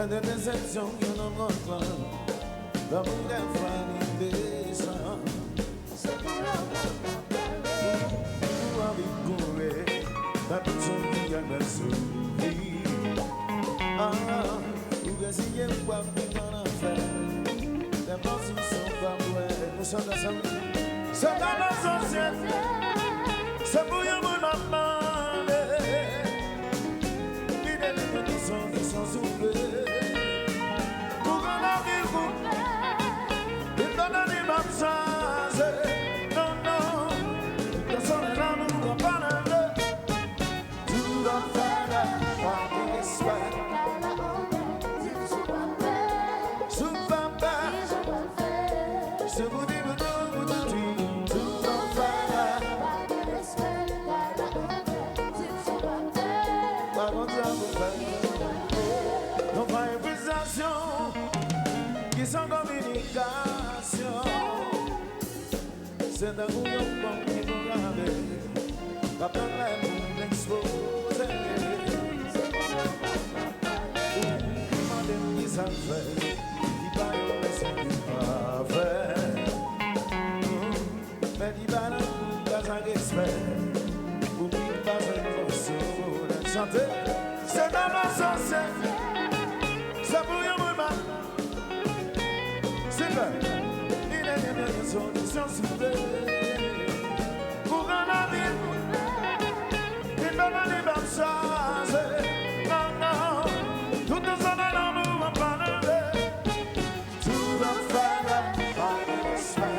des déceptions qui ne manquent pas. L'amour des fois descend. C'est pour courir, la personne qui a le sourire. Vous essayez de voir ce qu'on a fait. Les pensées sont pas vraies. Nous sommes ensemble. C'est dans la société. C'est pour y avoir ma main. L'idée de bénédiction qui sont soulevées. Pour qu'on a vu vous. Et qu'on a dit ma chance. Non, non. Personne n'est là, nous ne pas l'aider. Tout va faire par des respects. Je vous dis, vous dites, tout va faire. Par contre, ça vous fait. Nos improvisations qui sont communication. C'est un gouvernement qui nous garde. La première pour l'exposer. Demandez qui ça fait. Qui parle de ce qui pas fait. Mais il va dans un respect. Pour qu'il passe une force de chanter. C'est dans ma société. C'est pour y avoir. C'est vrai. Il est bien de solution soulevée. Pour qu'on a vie. Il donne les bonnes chances. Non, non. Tout nous en a l'amour, on va lever. Tout va faire par le respect.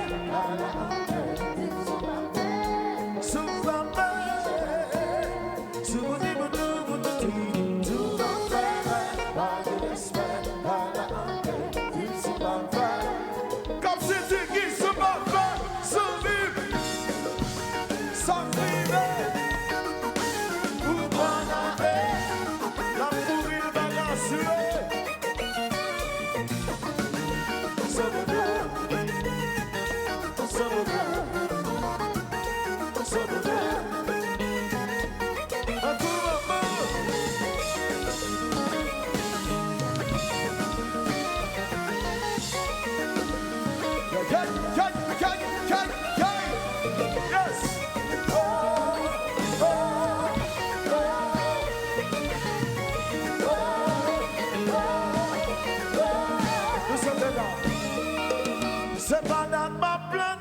C'est pas dans ma plainte.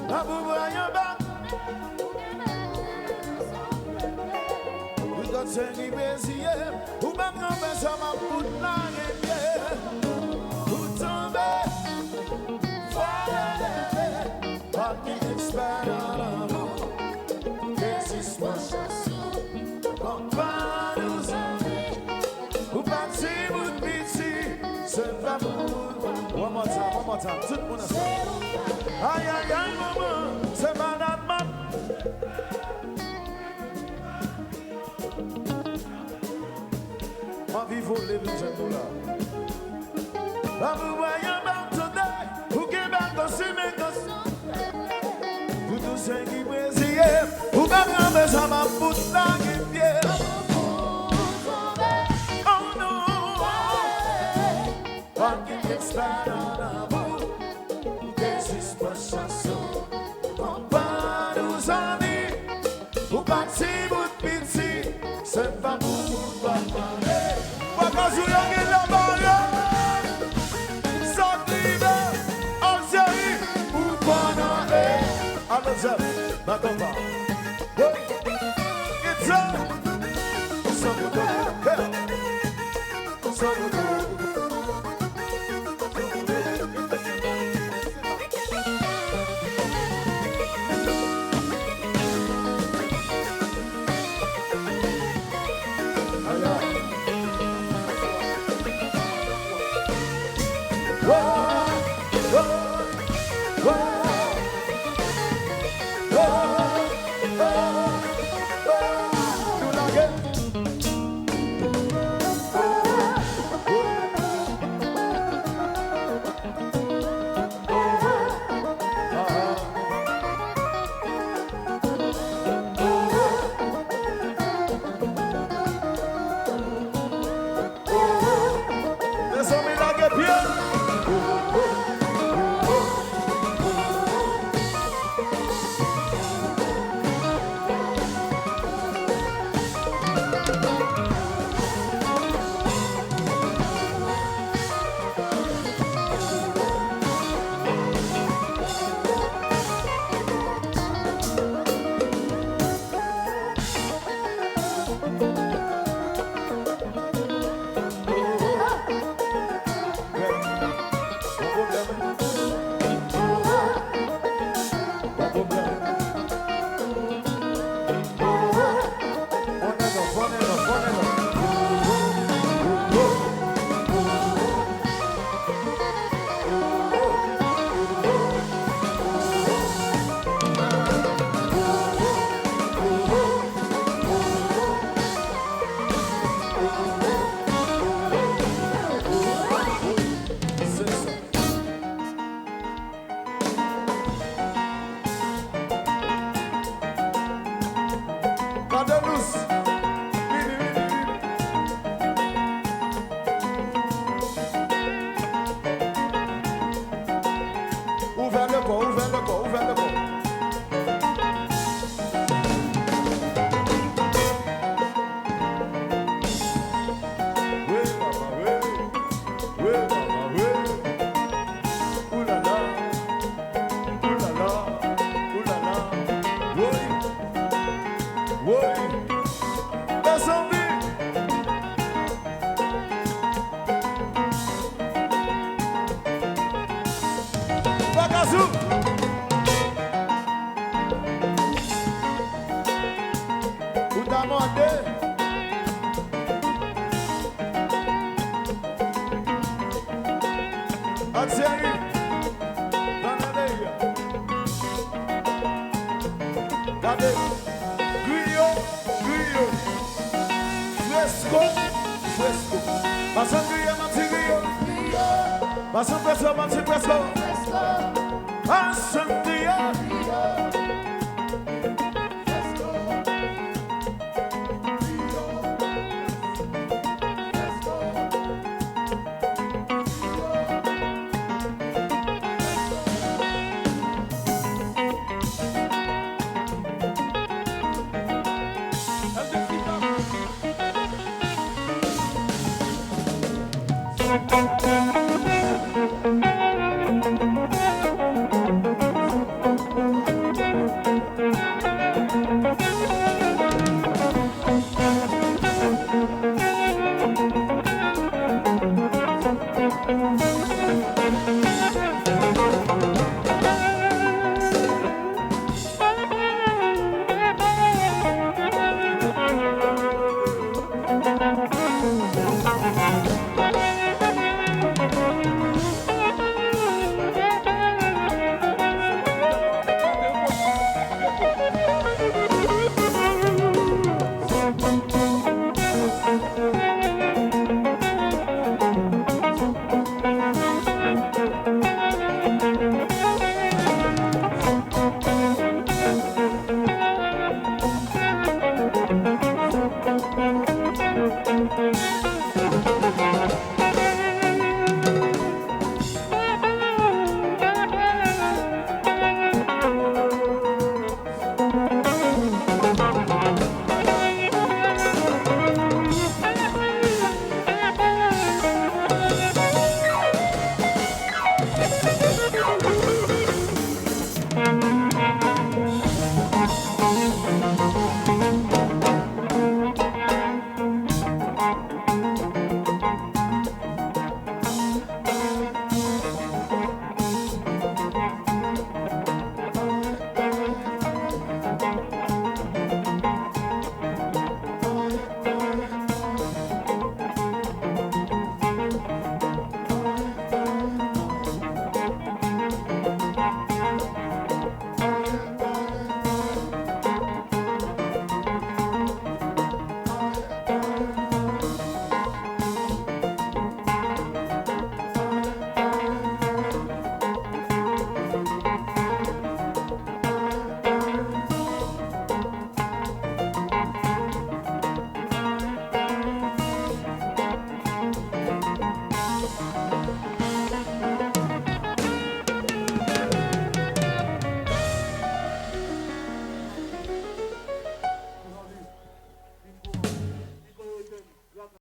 La boubou a un bac. Vous êtes seni bézier. Ou même non, mais ça m'a foutu la rivière. Vous tombez. Voilà. Pas d'expert dans l'amour. Qu'est-ce qui se passe? One more time, tout le monde ensemble. Aïe, aïe, aïe, maman, c'est madame, maman. Ma vie vaut les deux là. La vous voyez pas today, vous qui m'en gossez, mais gossez. Vous tous ceux qui brésillez, vous m'en mais ça m'a foutu la rivière. Oh non, pas qu'il expert dans l'amour. Qu'est-ce qui se passe, chanson? On pas nous en dire, vous partez, vous de pitié, c'est pas pour vous pas parler. Pas qu'à jouer à la balle. It's up, not on bar. It's up. So we go, hey. So we go. Thank you.